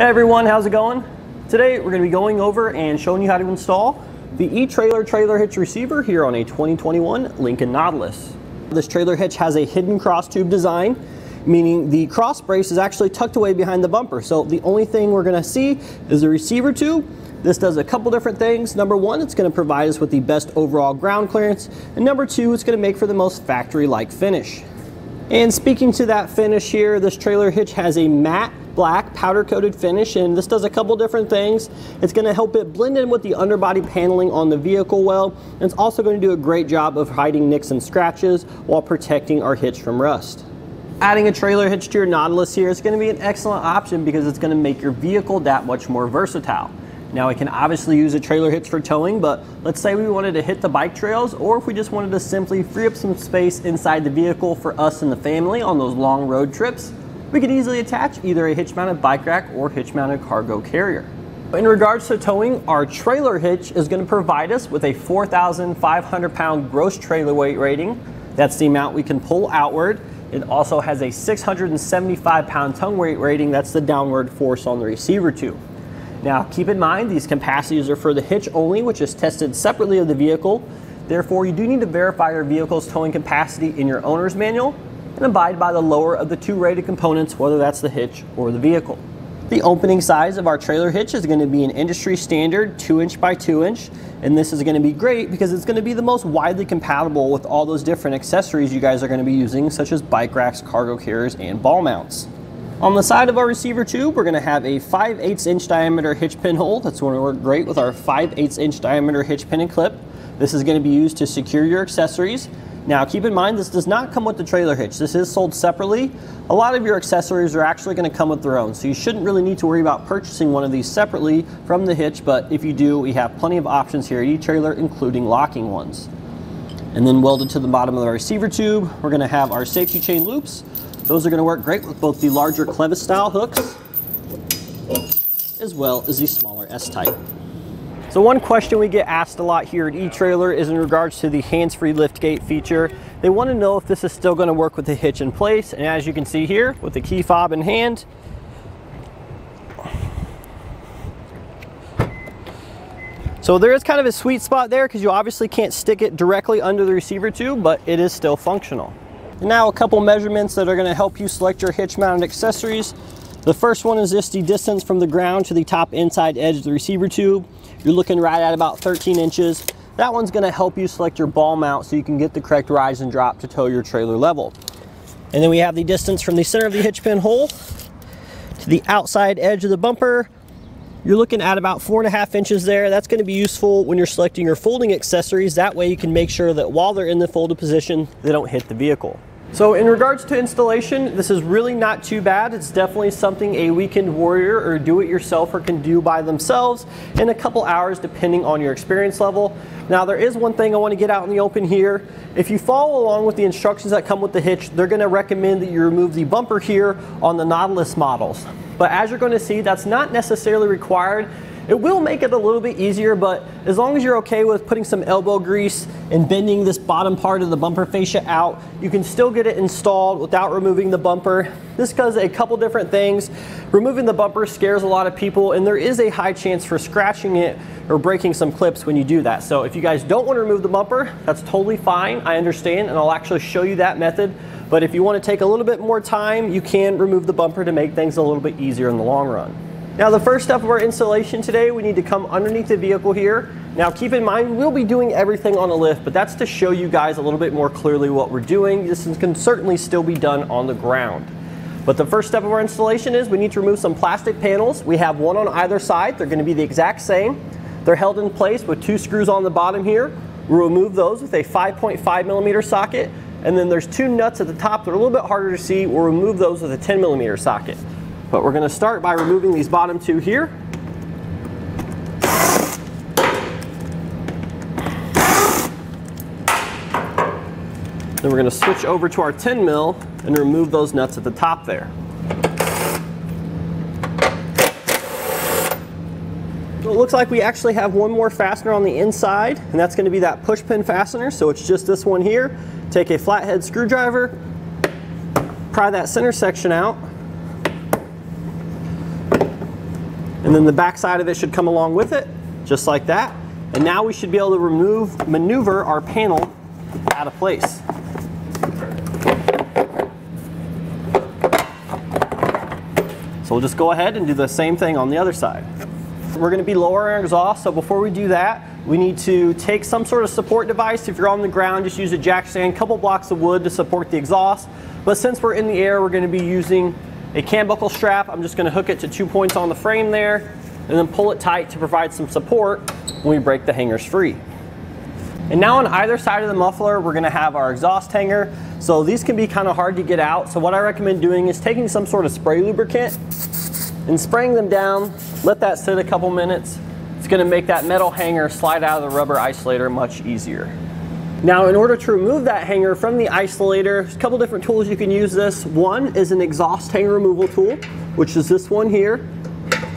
Hey everyone, how's it going? Today we're going to be going over and showing you how to install the eTrailer trailer hitch receiver here on a 2021 Lincoln Nautilus. This trailer hitch has a hidden cross tube design, meaning the cross brace is actually tucked away behind the bumper. So the only thing we're going to see is the receiver tube. This does a couple different things. Number one, it's going to provide us with the best overall ground clearance. And number two, it's going to make for the most factory-like finish. And speaking to that finish here, this trailer hitch has a matte black powder coated finish, and this does a couple different things. It's going to help it blend in with the underbody paneling on the vehicle well, and it's also going to do a great job of hiding nicks and scratches while protecting our hitch from rust. Adding a trailer hitch to your Nautilus here is going to be an excellent option because it's going to make your vehicle that much more versatile. Now we can obviously use a trailer hitch for towing, but let's say we wanted to hit the bike trails, or if we just wanted to simply free up some space inside the vehicle for us and the family on those long road trips, we could easily attach either a hitch-mounted bike rack or hitch-mounted cargo carrier. In regards to towing, our trailer hitch is going to provide us with a 4,500 pound gross trailer weight rating. That's the amount we can pull outward. It also has a 675 pound tongue weight rating. That's the downward force on the receiver tube. Now keep in mind, these capacities are for the hitch only, which is tested separately of the vehicle. Therefore, you do need to verify your vehicle's towing capacity in your owner's manual and abide by the lower of the two rated components, whether that's the hitch or the vehicle. The opening size of our trailer hitch is going to be an industry standard 2" by 2", and this is going to be great because it's going to be the most widely compatible with all those different accessories you guys are going to be using, such as bike racks, cargo carriers, and ball mounts. On the side of our receiver tube, we're going to have a 5/8" diameter hitch pin hole. That's going to work great with our 5/8" diameter hitch pin and clip. This is going to be used to secure your accessories. Now keep in mind, this does not come with the trailer hitch. This is sold separately. A lot of your accessories are actually going to come with their own, so you shouldn't really need to worry about purchasing one of these separately from the hitch, but if you do, we have plenty of options here at eTrailer, including locking ones. And then welded to the bottom of the receiver tube, we're going to have our safety chain loops. Those are going to work great with both the larger clevis style hooks as well as the smaller S-type. So one question we get asked a lot here at eTrailer is in regards to the hands-free liftgate feature. They want to know if this is still going to work with the hitch in place, and as you can see here with the key fob in hand, so there is kind of a sweet spot there because you obviously can't stick it directly under the receiver tube, but it is still functional. And now a couple measurements that are going to help you select your hitch mounted accessories. The first one is just the distance from the ground to the top inside edge of the receiver tube. You're looking right at about 13 inches. That one's going to help you select your ball mount so you can get the correct rise and drop to tow your trailer level. And then we have the distance from the center of the hitch pin hole to the outside edge of the bumper. You're looking at about 4.5 inches there. That's going to be useful when you're selecting your folding accessories. That way you can make sure that while they're in the folded position, they don't hit the vehicle. So in regards to installation, this is really not too bad. It's definitely something a weekend warrior or do-it-yourselfer can do by themselves in a couple hours, depending on your experience level. Now there is one thing I want to get out in the open here. If you follow along with the instructions that come with the hitch, they're going to recommend that you remove the bumper here on the Nautilus models. But as you're going to see, that's not necessarily required. It will make it a little bit easier, but as long as you're okay with putting some elbow grease and bending this bottom part of the bumper fascia out, you can still get it installed without removing the bumper. This does a couple different things. Removing the bumper scares a lot of people, and there is a high chance for scratching it or breaking some clips when you do that. So if you guys don't want to remove the bumper, that's totally fine. I understand, and I'll actually show you that method. But if you want to take a little bit more time, you can remove the bumper to make things a little bit easier in the long run. Now the first step of our installation today, we need to come underneath the vehicle here. Now keep in mind, we'll be doing everything on a lift, but that's to show you guys a little bit more clearly what we're doing. This can certainly still be done on the ground. But the first step of our installation is we need to remove some plastic panels. We have one on either side. They're going to be the exact same. They're held in place with 2 screws on the bottom here. We'll remove those with a 5.5mm socket. And then there's 2 nuts at the top that are a little bit harder to see. We'll remove those with a 10mm socket. But we're going to start by removing these bottom 2 here. Then we're going to switch over to our 10mm and remove those nuts at the top there. So it looks like we actually have one more fastener on the inside, and that's going to be that push pin fastener. So it's just this one here. Take a flathead screwdriver, pry that center section out, And then the back side of it should come along with it, just like that. And now we should be able to maneuver our panel out of place. So we'll just go ahead and do the same thing on the other side. We're going to be lowering our exhaust, so before we do that, we need to take some sort of support device. If you're on the ground, just use a jack stand, couple blocks of wood to support the exhaust. But since we're in the air, we're going to be using a cam buckle strap. I'm just going to hook it to 2 points on the frame there, and then pull it tight to provide some support when we break the hangers free. And now on either side of the muffler, we're going to have our exhaust hanger. So these can be kind of hard to get out. So what I recommend doing is taking some sort of spray lubricant and spraying them down. Let that sit a couple minutes. It's going to make that metal hanger slide out of the rubber isolator much easier. Now, in order to remove that hanger from the isolator, there's a couple different tools you can use this. One is an exhaust hanger removal tool, which is this one here.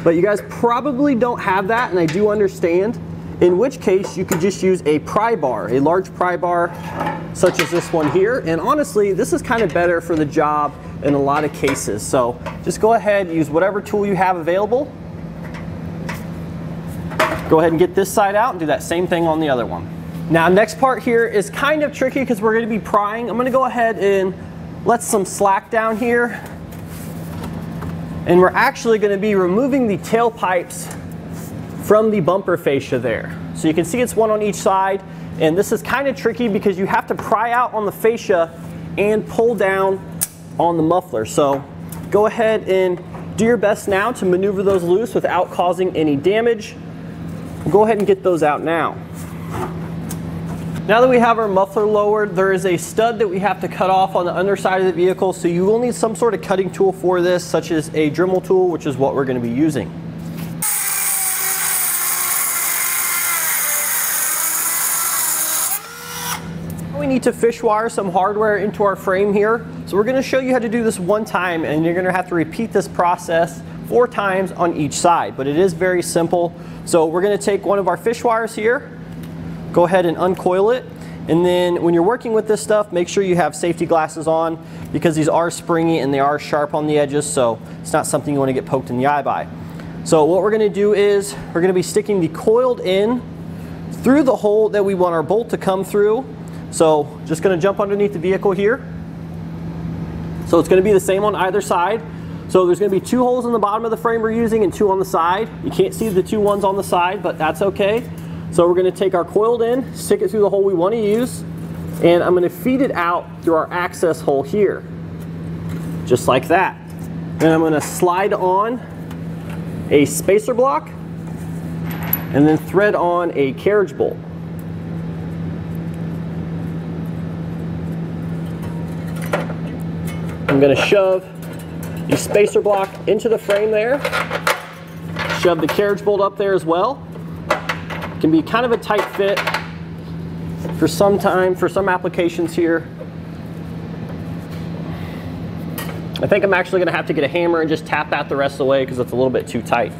But you guys probably don't have that, and I do understand. In which case, you could just use a pry bar, a large pry bar, such as this one here. And honestly, this is kind of better for the job in a lot of cases. So just go ahead, use whatever tool you have available. Go ahead and get this side out and do that same thing on the other one. Now, next part here is kind of tricky because we're going to be prying. I'm going to go ahead and let some slack down here. And we're actually going to be removing the tailpipes from the bumper fascia there. So you can see it's one on each side, and this is kind of tricky because you have to pry out on the fascia and pull down on the muffler. So go ahead and do your best now to maneuver those loose without causing any damage. We'll go ahead and get those out now. Now that we have our muffler lowered, there is a stud that we have to cut off on the underside of the vehicle, so you will need some sort of cutting tool for this, such as a Dremel tool, which is what we're going to be using. We need to fish wire some hardware into our frame here. So we're going to show you how to do this one time, and you're going to have to repeat this process 4 times on each side, but it is very simple. So we're going to take one of our fish wires here, go ahead and uncoil it, and then when you're working with this stuff, make sure you have safety glasses on because these are springy and they are sharp on the edges, so it's not something you want to get poked in the eye by. So what we're going to do is we're going to be sticking the coiled in through the hole that we want our bolt to come through. So just going to jump underneath the vehicle here. So it's going to be the same on either side. So there's going to be 2 holes in the bottom of the frame we're using and 2 on the side. You can't see the 2 ones on the side, but that's okay. So we're going to take our coiled in, stick it through the hole we want to use, and I'm going to feed it out through our access hole here. Just like that. Then I'm going to slide on a spacer block and then thread on a carriage bolt. I'm going to shove the spacer block into the frame there, shove the carriage bolt up there as well. It can be kind of a tight fit for some applications here. I think I'm actually going to have to get a hammer and just tap that the rest of the way because it's a little bit too tight.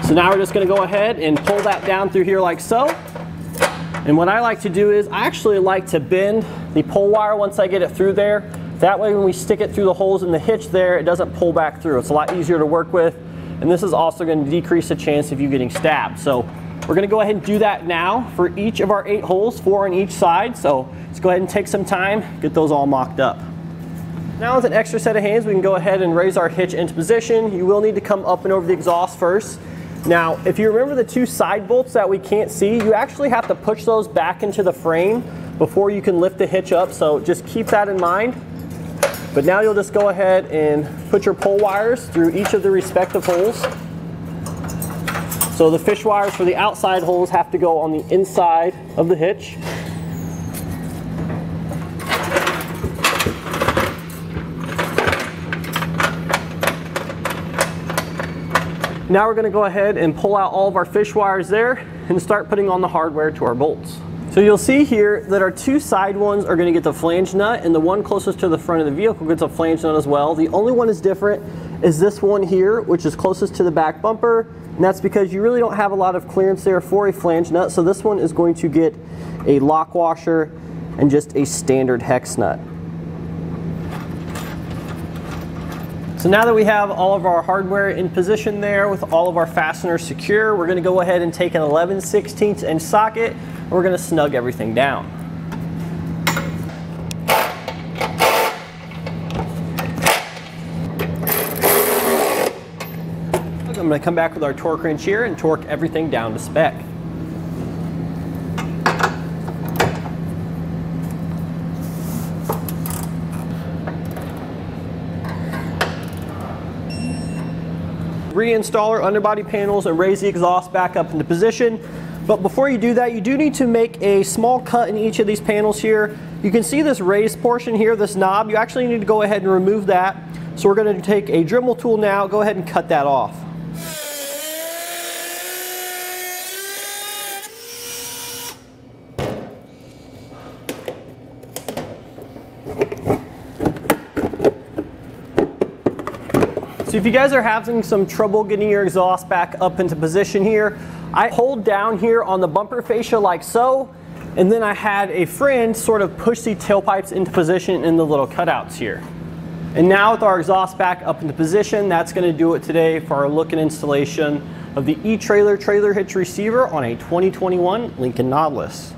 So now we're just going to go ahead and pull that down through here like so. And what I like to do is I actually like to bend the pull wire once I get it through there. That way when we stick it through the holes in the hitch there, it doesn't pull back through. It's a lot easier to work with. And this is also going to decrease the chance of you getting stabbed. So we're going to go ahead and do that now for each of our 8 holes, 4 on each side. So let's go ahead and take some time, get those all mocked up. Now with an extra set of hands, we can go ahead and raise our hitch into position. You will need to come up and over the exhaust first. Now, if you remember the 2 side bolts that we can't see, you actually have to push those back into the frame before you can lift the hitch up, so just keep that in mind. But now you'll just go ahead and put your pull wires through each of the respective holes. So the fish wires for the outside holes have to go on the inside of the hitch. Now we're going to go ahead and pull out all of our fish wires there and start putting on the hardware to our bolts. So you'll see here that our 2 side ones are going to get the flange nut, and the one closest to the front of the vehicle gets a flange nut as well. The only one is different is this one here, which is closest to the back bumper, and that's because you really don't have a lot of clearance there for a flange nut. So this one is going to get a lock washer and just a standard hex nut. So now that we have all of our hardware in position there with all of our fasteners secure, we're going to go ahead and take an 11/16 inch socket and we're going to snug everything down. I'm going to come back with our torque wrench here and torque everything down to spec. Reinstall our underbody panels and raise the exhaust back up into position. But before you do that, you do need to make a small cut in each of these panels here. You can see this raised portion here, this knob. You actually need to go ahead and remove that. So we're going to take a Dremel tool now, go ahead and cut that off. So if you guys are having some trouble getting your exhaust back up into position here, I hold down here on the bumper fascia like so, and then I had a friend sort of push the tailpipes into position in the little cutouts here. And now with our exhaust back up into position, that's going to do it today for our look and installation of the eTrailer trailer hitch receiver on a 2021 Lincoln Nautilus.